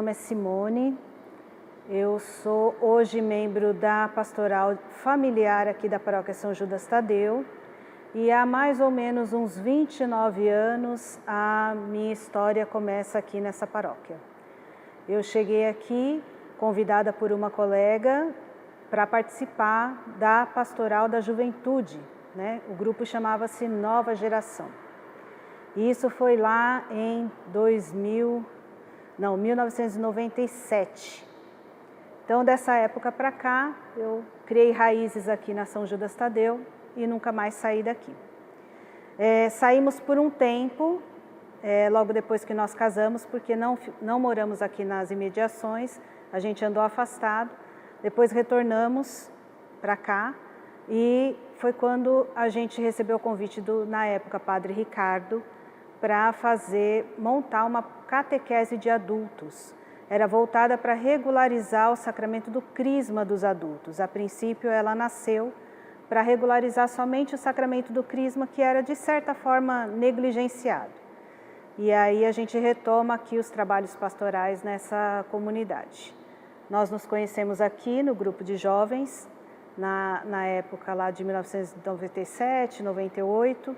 nome é Simone, eu sou hoje membro da pastoral familiar aqui da paróquia São Judas Tadeu e há mais ou menos uns 29 anos a minha história começa aqui nessa paróquia. Eu cheguei aqui convidada por uma colega para participar da pastoral da juventude, né? O grupo chamava-se Nova Geração. E isso foi lá em 1997. Então, dessa época para cá, eu criei raízes aqui na São Judas Tadeu e nunca mais saí daqui. Saímos por um tempo, logo depois que nós casamos, porque não moramos aqui nas imediações, a gente andou afastado, depois retornamos para cá e foi quando a gente recebeu o convite na época, Padre Ricardo, para montar uma catequese de adultos. Era voltada para regularizar o sacramento do crisma dos adultos. A princípio, ela nasceu para regularizar somente o sacramento do crisma, que era, de certa forma, negligenciado. E aí a gente retoma aqui os trabalhos pastorais nessa comunidade. Nós nos conhecemos aqui no grupo de jovens, na época lá de 1997, 98.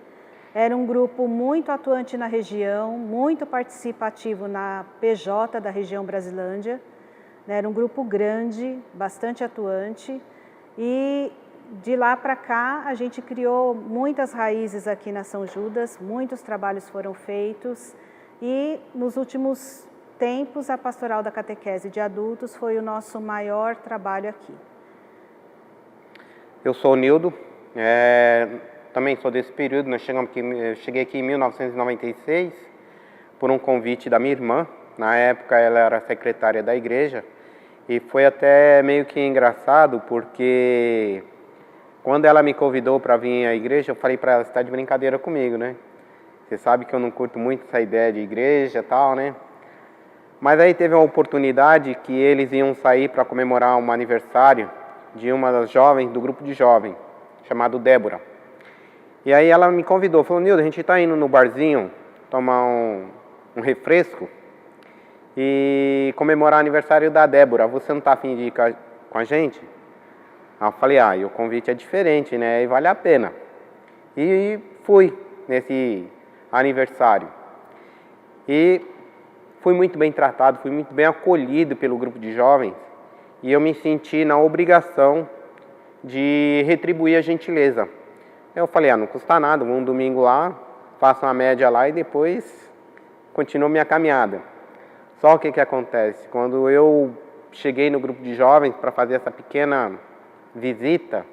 Era um grupo muito atuante na região, muito participativo na PJ da região Brasilândia. Era um grupo grande, bastante atuante. E de lá para cá a gente criou muitas raízes aqui na São Judas, muitos trabalhos foram feitos. E nos últimos tempos a pastoral da catequese de adultos foi o nosso maior trabalho aqui. Eu sou o Nildo. Também sou desse período, eu cheguei aqui em 1996 por um convite da minha irmã. Na época ela era secretária da igreja e foi até meio que engraçado porque quando ela me convidou para vir à igreja, eu falei para ela, você está de brincadeira comigo, né? Você sabe que eu não curto muito essa ideia de igreja e tal, né? Mas aí teve uma oportunidade que eles iam sair para comemorar um aniversário de uma das jovens, do grupo de jovens, chamado Débora. E aí ela me convidou, falou, Nildo, a gente está indo no barzinho tomar um refresco e comemorar o aniversário da Débora. Você não está a fim de ir com a gente? Aí eu falei, e o convite é diferente, né? E vale a pena. E fui nesse aniversário. E fui muito bem tratado, fui muito bem acolhido pelo grupo de jovens. E eu me senti na obrigação de retribuir a gentileza. Eu falei, não custa nada, vou um domingo lá, faço uma média lá e depois continuo minha caminhada. Só o que acontece? Quando eu cheguei no grupo de jovens para fazer essa pequena visita,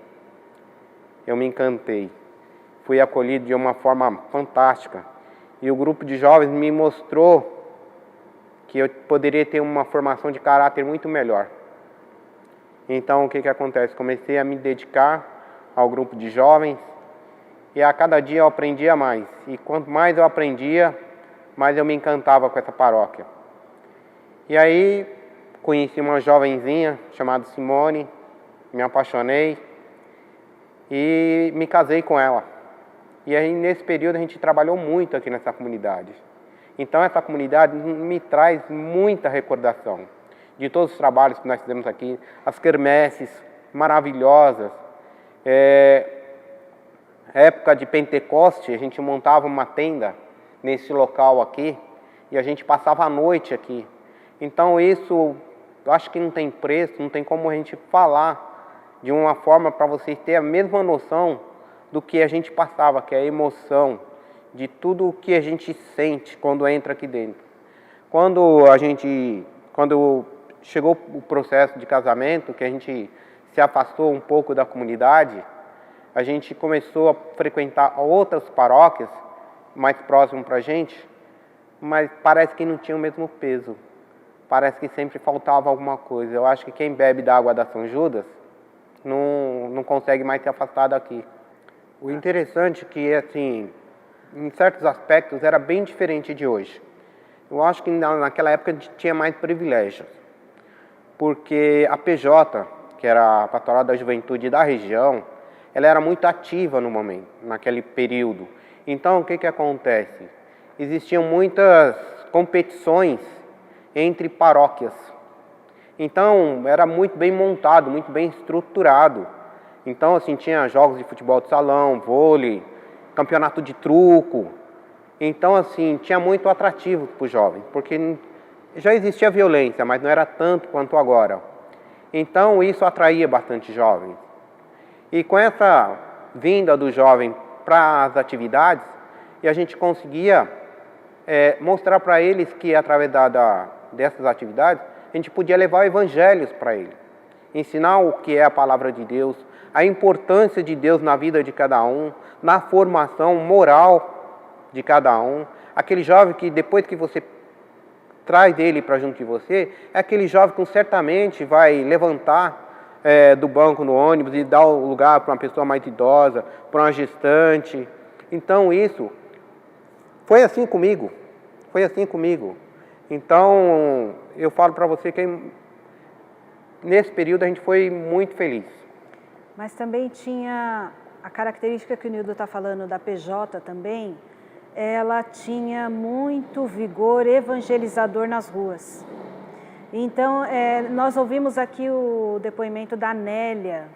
eu me encantei. Fui acolhido de uma forma fantástica. E o grupo de jovens me mostrou que eu poderia ter uma formação de caráter muito melhor. Então, o que acontece? Comecei a me dedicar ao grupo de jovens e a cada dia eu aprendia mais. E quanto mais eu aprendia, mais eu me encantava com essa paróquia. E aí, conheci uma jovenzinha chamada Simone, me apaixonei e me casei com ela. E aí, nesse período, a gente trabalhou muito aqui nessa comunidade. Então, essa comunidade me traz muita recordação de todos os trabalhos que nós fizemos aqui, as quermesses maravilhosas. Época de Pentecoste, a gente montava uma tenda nesse local aqui e a gente passava a noite aqui. Então isso, eu acho que não tem preço, não tem como a gente falar de uma forma para vocês terem a mesma noção do que a gente passava, que é a emoção de tudo o que a gente sente quando entra aqui dentro. Quando chegou o processo de casamento, que a gente se afastou um pouco da comunidade, a gente começou a frequentar outras paróquias mais próximas para a gente, mas parece que não tinha o mesmo peso. Parece que sempre faltava alguma coisa. Eu acho que quem bebe da água da São Judas não consegue mais se afastar daqui. O interessante é que, assim, em certos aspectos, era bem diferente de hoje. Eu acho que naquela época a gente tinha mais privilégios, porque a PJ, que era a Pastoral da Juventude da região, ela era muito ativa no momento, naquele período. Então, o que acontece? Existiam muitas competições entre paróquias. Então, era muito bem montado, muito bem estruturado. Então, assim, tinha jogos de futebol de salão, vôlei, campeonato de truco. Então, assim, tinha muito atrativo para o jovem, porque já existia violência, mas não era tanto quanto agora. Então, isso atraía bastante jovens. E com essa vinda do jovem para as atividades, e a gente conseguia mostrar para eles que, através dessas atividades, a gente podia levar evangelhos para eles. Ensinar o que é a palavra de Deus, a importância de Deus na vida de cada um, na formação moral de cada um. Aquele jovem que, depois que você traz ele para junto de você, é aquele jovem que certamente vai levantar do banco no ônibus e dar o lugar para uma pessoa mais idosa, para uma gestante. Então isso foi assim comigo, Então eu falo para você que nesse período a gente foi muito feliz. Mas também tinha a característica que o Nildo está falando da PJ também, ela tinha muito vigor evangelizador nas ruas. Então, nós ouvimos aqui o depoimento da Nélia,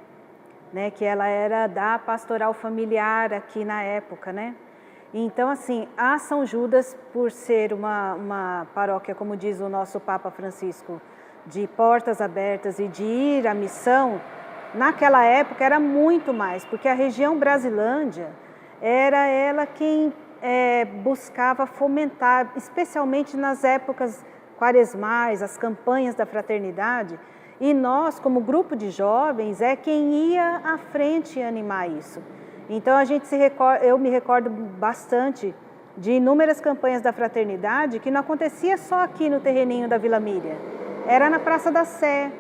né, que ela era da pastoral familiar aqui na época, né? Então, assim, a São Judas, por ser uma paróquia, como diz o nosso Papa Francisco, de portas abertas e de ir à missão, naquela época era muito mais, porque a região Brasilândia era ela quem buscava fomentar, especialmente nas épocas quaresmais, as campanhas da fraternidade, e nós, como grupo de jovens, é quem ia à frente e animar isso. Então eu me recordo bastante de inúmeras campanhas da fraternidade que não acontecia só aqui no terreninho da Vila Miriam, era na Praça da Sé,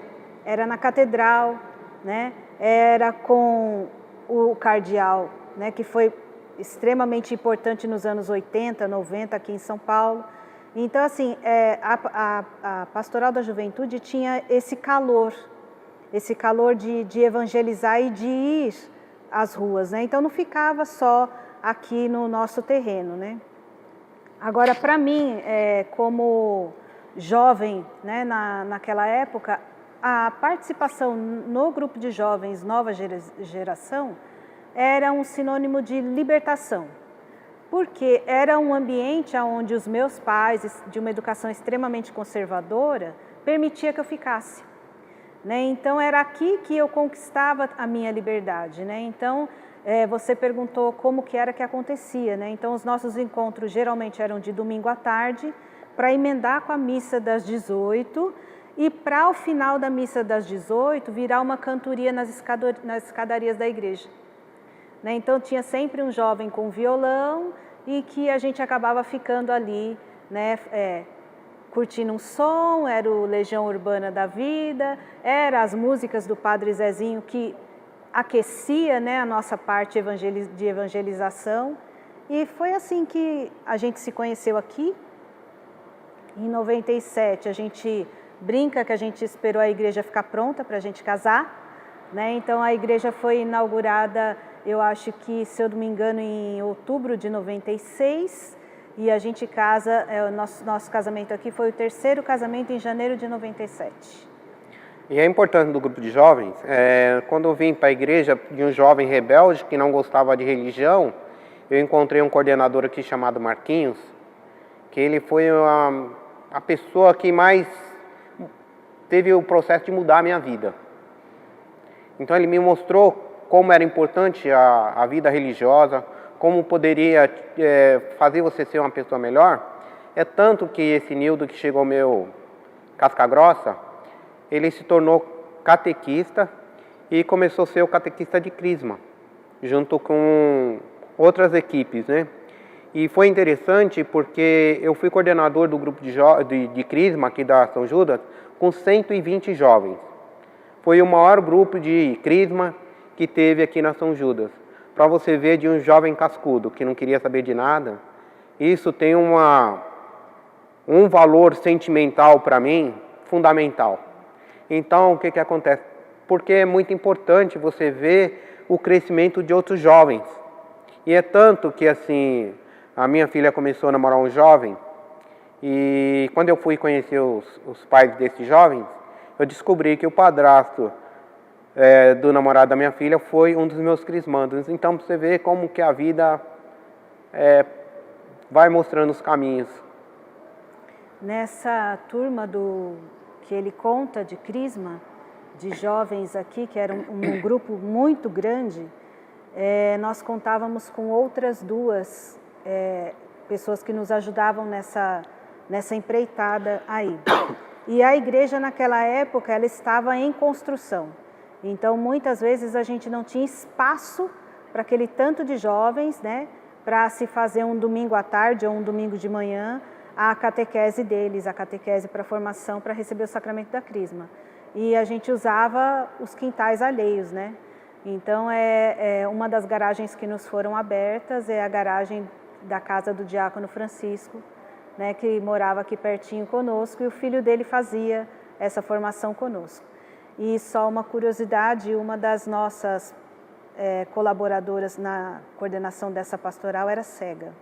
era na Catedral, né? Era com o cardeal, né? Que foi extremamente importante nos anos 80, 90 aqui em São Paulo. Então, assim, a Pastoral da Juventude tinha esse calor de evangelizar e de ir às ruas, né? Então, não ficava só aqui no nosso terreno, né? Agora, para mim, como jovem, né, naquela época, a participação no grupo de jovens Nova Geração era um sinônimo de libertação. Porque era um ambiente onde os meus pais, de uma educação extremamente conservadora, permitia que eu ficasse, né? Então, era aqui que eu conquistava a minha liberdade, né? Então, você perguntou como que era que acontecia, né? Então, os nossos encontros geralmente eram de domingo à tarde, para emendar com a missa das 18, e para o final da missa das 18, virar uma cantoria nas escadarias da igreja. Né? Então, tinha sempre um jovem com violão e que a gente acabava ficando ali, né, curtindo um som, era o Legião Urbana da Vida, era as músicas do Padre Zezinho que aquecia, né, a nossa parte de evangelização. E foi assim que a gente se conheceu aqui. Em 97, a gente brinca que a gente esperou a igreja ficar pronta para a gente casar, né? Então, a igreja foi inaugurada, eu acho que, se eu não me engano, em outubro de 96, e a gente casa, nosso casamento aqui foi o terceiro casamento em janeiro de 97. E é importante do grupo de jovens, quando eu vim para a igreja de um jovem rebelde que não gostava de religião, eu encontrei um coordenador aqui chamado Marquinhos, que ele foi a pessoa que mais teve o processo de mudar a minha vida. Então ele me mostrou como era importante a vida religiosa, como poderia fazer você ser uma pessoa melhor. É tanto que esse Nildo que chegou meu casca grossa, ele se tornou catequista e começou a ser o catequista de Crisma, junto com outras equipes, né? E foi interessante porque eu fui coordenador do grupo de Crisma aqui da São Judas com 120 jovens. Foi o maior grupo de Crisma que teve aqui na São Judas. Para você ver, de um jovem cascudo que não queria saber de nada, isso tem um valor sentimental para mim fundamental. Então, o que acontece? Porque é muito importante você ver o crescimento de outros jovens. E é tanto que, assim, a minha filha começou a namorar um jovem E quando eu fui conhecer os pais desses jovens, eu descobri que o padrasto do namorado da minha filha foi um dos meus crismandos. Então, você vê como que a vida vai mostrando os caminhos. Nessa turma que ele conta de crisma, de jovens aqui, que era um grupo muito grande, nós contávamos com outras duas pessoas que nos ajudavam nessa empreitada aí. E a igreja naquela época, ela estava em construção. Então, muitas vezes a gente não tinha espaço para aquele tanto de jovens, né, para se fazer um domingo à tarde ou um domingo de manhã, a catequese deles, a catequese para formação, para receber o sacramento da crisma. E a gente usava os quintais alheios, né? Então, uma das garagens que nos foram abertas é a garagem da casa do diácono Francisco, né, que morava aqui pertinho conosco, e o filho dele fazia essa formação conosco. E só uma curiosidade, uma das nossas colaboradoras na coordenação dessa pastoral era cega.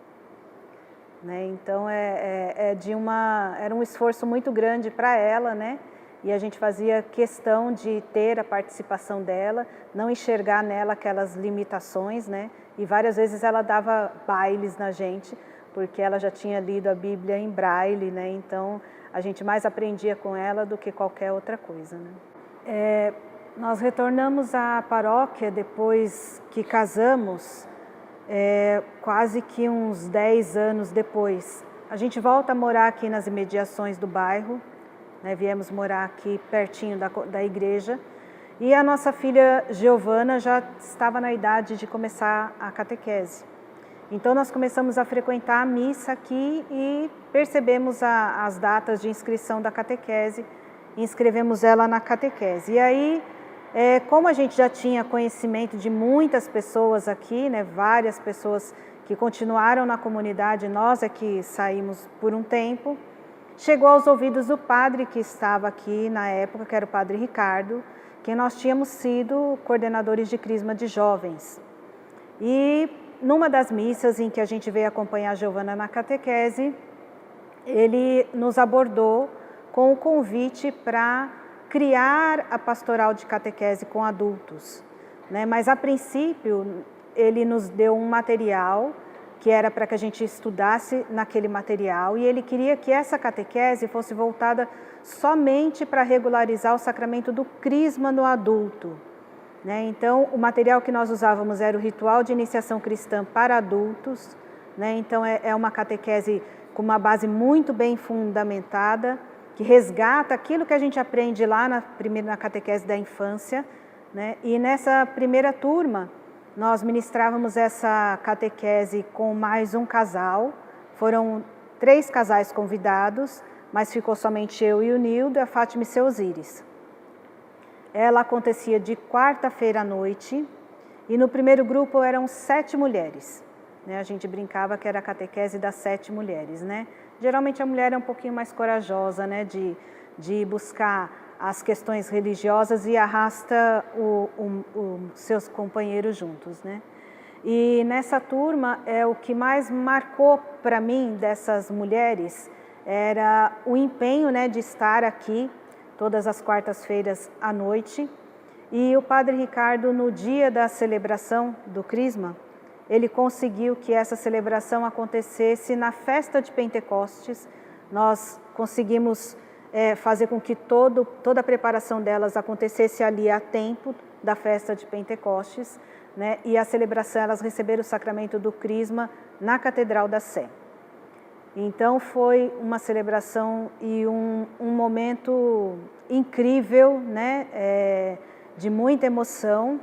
Né? Então, era um esforço muito grande para ela, né? E a gente fazia questão de ter a participação dela, não enxergar nela aquelas limitações, né? E várias vezes ela dava bailes na gente, porque ela já tinha lido a Bíblia em braille, né? Então, a gente mais aprendia com ela do que qualquer outra coisa, né? Nós retornamos à paróquia depois que casamos, quase que uns 10 anos depois. A gente volta a morar aqui nas imediações do bairro, né? Viemos morar aqui pertinho da igreja, e a nossa filha Giovana já estava na idade de começar a catequese. Então, nós começamos a frequentar a missa aqui e percebemos as datas de inscrição da catequese, e inscrevemos ela na catequese. E aí, como a gente já tinha conhecimento de muitas pessoas aqui, né, várias pessoas que continuaram na comunidade, nós é que saímos por um tempo, chegou aos ouvidos do padre que estava aqui na época, que era o padre Ricardo, que nós tínhamos sido coordenadores de crisma de jovens. E numa das missas em que a gente veio acompanhar a Giovana na catequese, ele nos abordou com o convite para criar a pastoral de catequese com adultos, né? Mas a princípio ele nos deu um material que era para que a gente estudasse naquele material, e ele queria que essa catequese fosse voltada somente para regularizar o sacramento do crisma no adulto, né? Então, o material que nós usávamos era o ritual de iniciação cristã para adultos, né? Então, é uma catequese com uma base muito bem fundamentada, que resgata aquilo que a gente aprende lá na catequese da infância, né? E nessa primeira turma, nós ministrávamos essa catequese com mais um casal. Foram 3 casais convidados, mas ficou somente eu e o Nildo, a Fátima e seu Osíris. Ela acontecia de quarta-feira à noite, e no primeiro grupo eram 7 mulheres. Né? A gente brincava que era a catequese das 7 mulheres, né? Geralmente a mulher é um pouquinho mais corajosa, né, de buscar as questões religiosas e arrasta seus companheiros juntos, né? E nessa turma, o que mais marcou para mim dessas mulheres era o empenho, né, de estar aqui todas as quartas-feiras à noite. E o padre Ricardo, no dia da celebração do crisma, ele conseguiu que essa celebração acontecesse na festa de Pentecostes. Nós conseguimos fazer com que toda a preparação delas acontecesse ali a tempo da festa de Pentecostes, né? E a celebração, elas receberam o sacramento do crisma na Catedral da Sé. Então, foi uma celebração e um momento incrível, né? De muita emoção.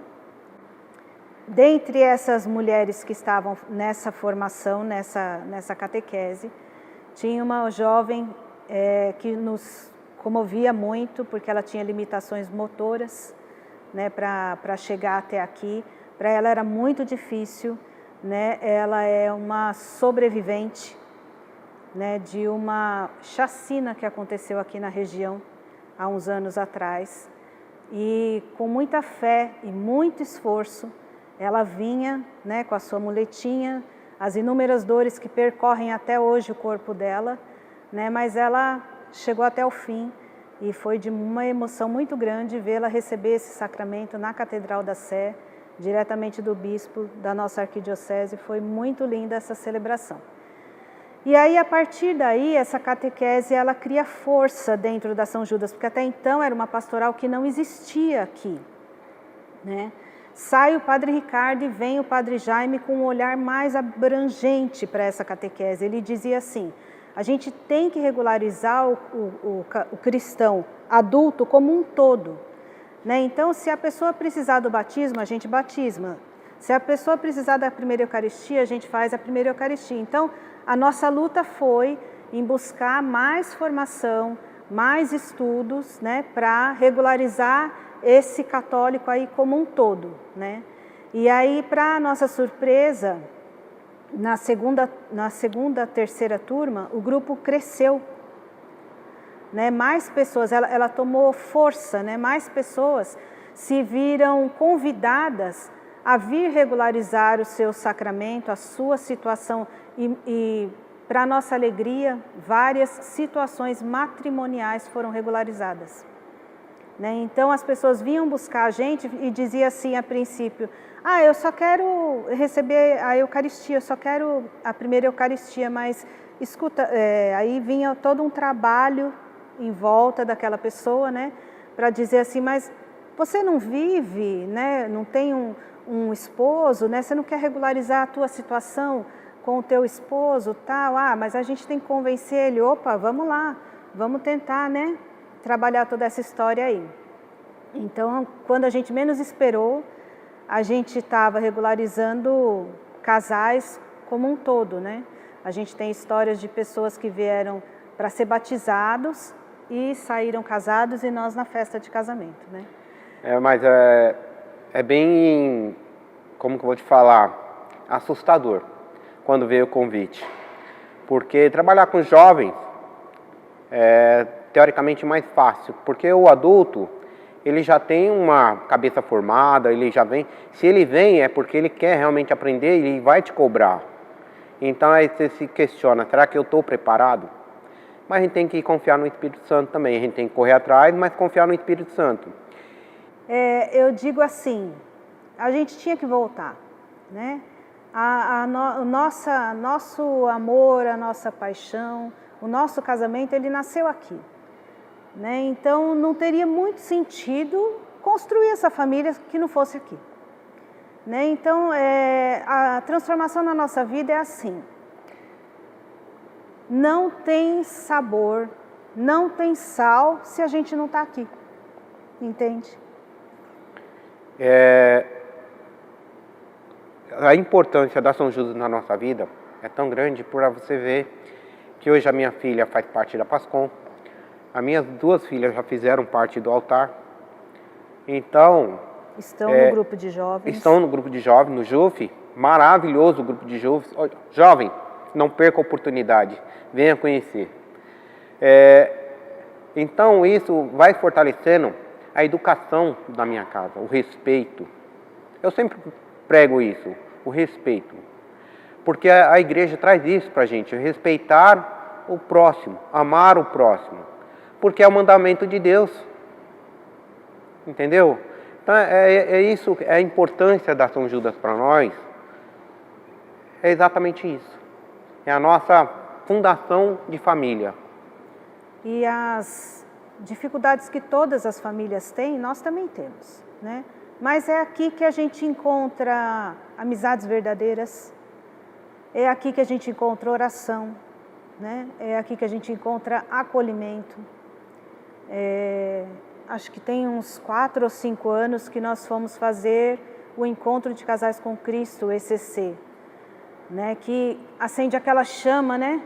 Dentre essas mulheres que estavam nessa formação, nessa catequese, tinha uma jovem que nos comovia muito, porque ela tinha limitações motoras, né, para chegar até aqui. Para ela era muito difícil, né? Ela é uma sobrevivente, né, de uma chacina que aconteceu aqui na região há uns anos atrás. E com muita fé e muito esforço, ela vinha, né, com a sua muletinha, as inúmeras dores que percorrem até hoje o corpo dela, né? Mas ela chegou até o fim e foi de uma emoção muito grande vê-la receber esse sacramento na Catedral da Sé, diretamente do bispo da nossa arquidiocese. Foi muito linda essa celebração. E aí, a partir daí, essa catequese, ela cria força dentro da São Judas, porque até então era uma pastoral que não existia aqui, né? Sai o Padre Ricardo e vem o Padre Jaime com um olhar mais abrangente para essa catequese. Ele dizia assim: a gente tem que regularizar o cristão adulto como um todo, né? Então, se a pessoa precisar do batismo, a gente batisma. Se a pessoa precisar da primeira Eucaristia, a gente faz a primeira Eucaristia. Então, a nossa luta foi em buscar mais formação, mais estudos, né, para regularizar esse católico aí como um todo, né? E aí, para nossa surpresa, na segunda, terceira turma, o grupo cresceu, né? Mais pessoas, ela tomou força, né? Mais pessoas se viram convidadas a vir regularizar o seu sacramento, a sua situação e para nossa alegria, várias situações matrimoniais foram regularizadas, né? Então as pessoas vinham buscar a gente e diziam assim a princípio: ah, eu só quero receber a Eucaristia, eu só quero a primeira Eucaristia, mas escuta, aí vinha todo um trabalho em volta daquela pessoa, né? Para dizer assim: mas você não vive, né? Não tem um esposo, né? Você não quer regularizar a tua situação com o teu esposo, tal? Ah, mas a gente tem que convencer ele. Opa, vamos lá, vamos tentar, né? Trabalhar toda essa história aí. Então, quando a gente menos esperou, a gente estava regularizando casais como um todo, né? A gente tem histórias de pessoas que vieram para ser batizados e saíram casados e nós na festa de casamento, né? Mas é bem, como que eu vou te falar, assustador quando veio o convite. Porque trabalhar com jovens é teoricamente mais fácil, porque o adulto, ele já tem uma cabeça formada, ele já vem, se ele vem é porque ele quer realmente aprender e ele vai te cobrar. Então aí você se questiona, será que eu estou preparado? Mas a gente tem que confiar no Espírito Santo também, a gente tem que correr atrás, mas confiar no Espírito Santo. Eu digo assim, a gente tinha que voltar, né? Nosso amor, a nossa paixão, o nosso casamento, ele nasceu aqui, né? Então não teria muito sentido construir essa família que não fosse aqui, né? Então a transformação na nossa vida é assim: não tem sabor, não tem sal se a gente não está aqui, entende? A importância da São Judas na nossa vida é tão grande por você ver que hoje a minha filha faz parte da PASCOM, as minhas duas filhas já fizeram parte do altar, então... Estão no grupo de jovens. Estão no grupo de jovens, no JUF, maravilhoso o grupo de jovens. Jovem, não perca a oportunidade, venha conhecer. Então isso vai fortalecendo a educação da minha casa, o respeito. Eu sempre prego isso, o respeito. Porque a igreja traz isso para a gente, respeitar o próximo, amar o próximo. Porque é o mandamento de Deus. Entendeu? Então isso, a importância da São Judas para nós, é exatamente isso. É a nossa fundação de família. E as dificuldades que todas as famílias têm, nós também temos, né? Mas é aqui que a gente encontra amizades verdadeiras, é aqui que a gente encontra oração, né? É aqui que a gente encontra acolhimento. Acho que tem uns 4 ou 5 anos que nós fomos fazer o Encontro de Casais com Cristo, o ECC, né? Que acende aquela chama, né?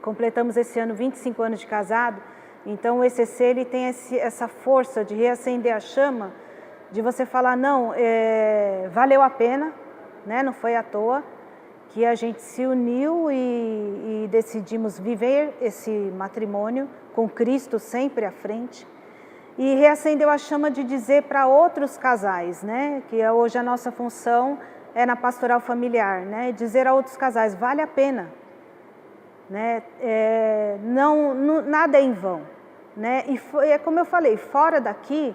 Completamos esse ano 25 anos de casado, então o ECC ele tem essa força de reacender a chama, de você falar, não, valeu a pena, né? Não foi à toa que a gente se uniu e decidimos viver esse matrimônio com Cristo sempre à frente. E reacendeu a chama de dizer para outros casais, né? Que hoje a nossa função é na pastoral familiar, né? Dizer a outros casais, vale a pena. né? Nada é em vão, né? E é como eu falei, fora daqui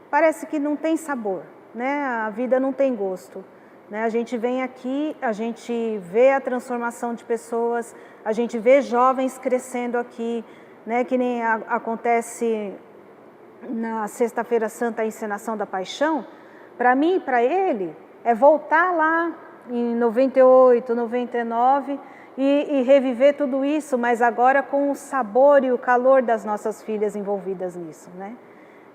parece que não tem sabor, né? A vida não tem gosto, né? A gente vem aqui, a gente vê a transformação de pessoas, a gente vê jovens crescendo aqui, né? Que nem acontece na Sexta-feira Santa, a encenação da Paixão. Para mim e para ele é voltar lá em 98, 99 e reviver tudo isso, mas agora com o sabor e o calor das nossas filhas envolvidas nisso, né?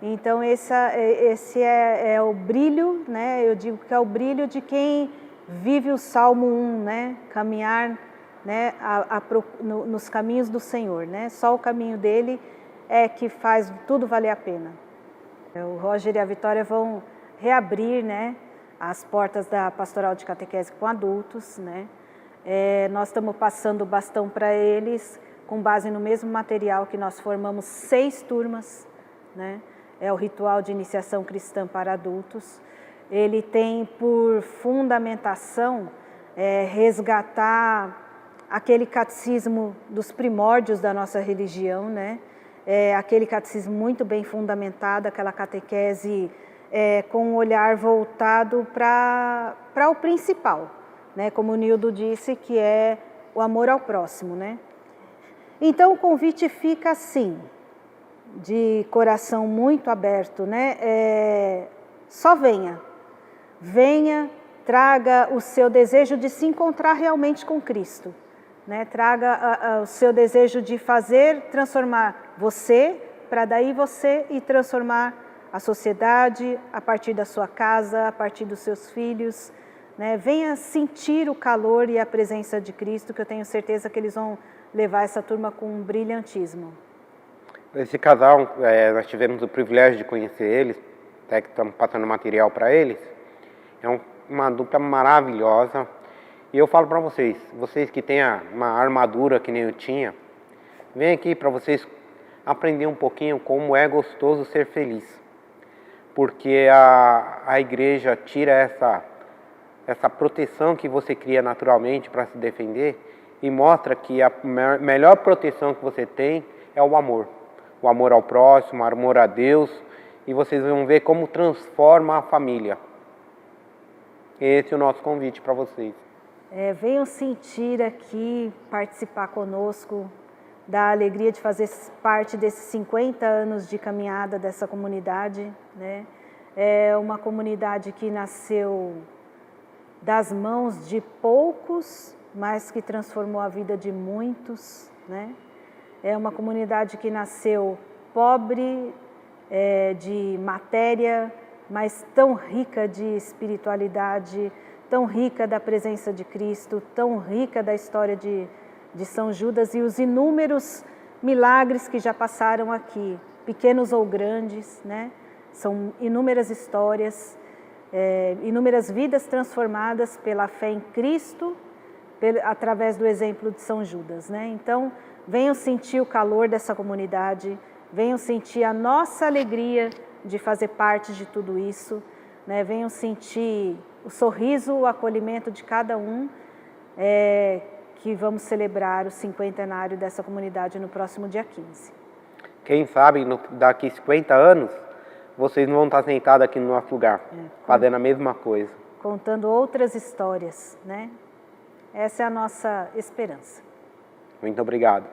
Então esse é o brilho, né? Eu digo que é o brilho de quem vive o Salmo 1, né? Caminhar, né? Nos caminhos do Senhor, né? Só o caminho dele é que faz tudo valer a pena. O Roger e a Vitória vão reabrir, né? As portas da Pastoral de Catequese com adultos, né? Nós estamos passando o bastão para eles com base no mesmo material que nós formamos 6 turmas, né? É o Ritual de Iniciação Cristã para Adultos. Ele tem por fundamentação resgatar aquele catecismo dos primórdios da nossa religião, né? Aquele catecismo muito bem fundamentado, aquela catequese com um olhar voltado para o principal, né? Como o Nildo disse, que é o amor ao próximo, né? Então o convite fica assim, de coração muito aberto, né? Só venha, traga o seu desejo de se encontrar realmente com Cristo, né? Traga o seu desejo de transformar você, para daí você e transformar a sociedade a partir da sua casa, a partir dos seus filhos, né? Venha sentir o calor e a presença de Cristo, que eu tenho certeza que eles vão levar essa turma com um brilhantismo. Esse casal, nós tivemos o privilégio de conhecer eles, até que estamos passando material para eles. É uma dupla maravilhosa. E eu falo para vocês que têm uma armadura que nem eu tinha, vem aqui para vocês aprender um pouquinho como é gostoso ser feliz. Porque a igreja tira essa proteção que você cria naturalmente para se defender e mostra que a melhor proteção que você tem é o amor. O amor ao próximo, o amor a Deus, e vocês vão ver como transforma a família. Esse é o nosso convite para vocês. Venham sentir aqui, participar conosco, da alegria de fazer parte desses 50 anos de caminhada dessa comunidade, né? É uma comunidade que nasceu das mãos de poucos, mas que transformou a vida de muitos, né? É uma comunidade que nasceu pobre de matéria, mas tão rica de espiritualidade, tão rica da presença de Cristo, tão rica da história de São Judas e os inúmeros milagres que já passaram aqui, pequenos ou grandes, né? São inúmeras histórias, inúmeras vidas transformadas pela fé em Cristo, através do exemplo de São Judas, né? Então, venham sentir o calor dessa comunidade, venham sentir a nossa alegria de fazer parte de tudo isso, né? Venham sentir o sorriso, o acolhimento de cada um, que vamos celebrar o 50º dessa comunidade no próximo dia 15. Quem sabe, daqui 50 anos, vocês não vão estar sentados aqui no nosso lugar, fazendo a mesma coisa. Contando outras histórias, né? Essa é a nossa esperança. Muito obrigado.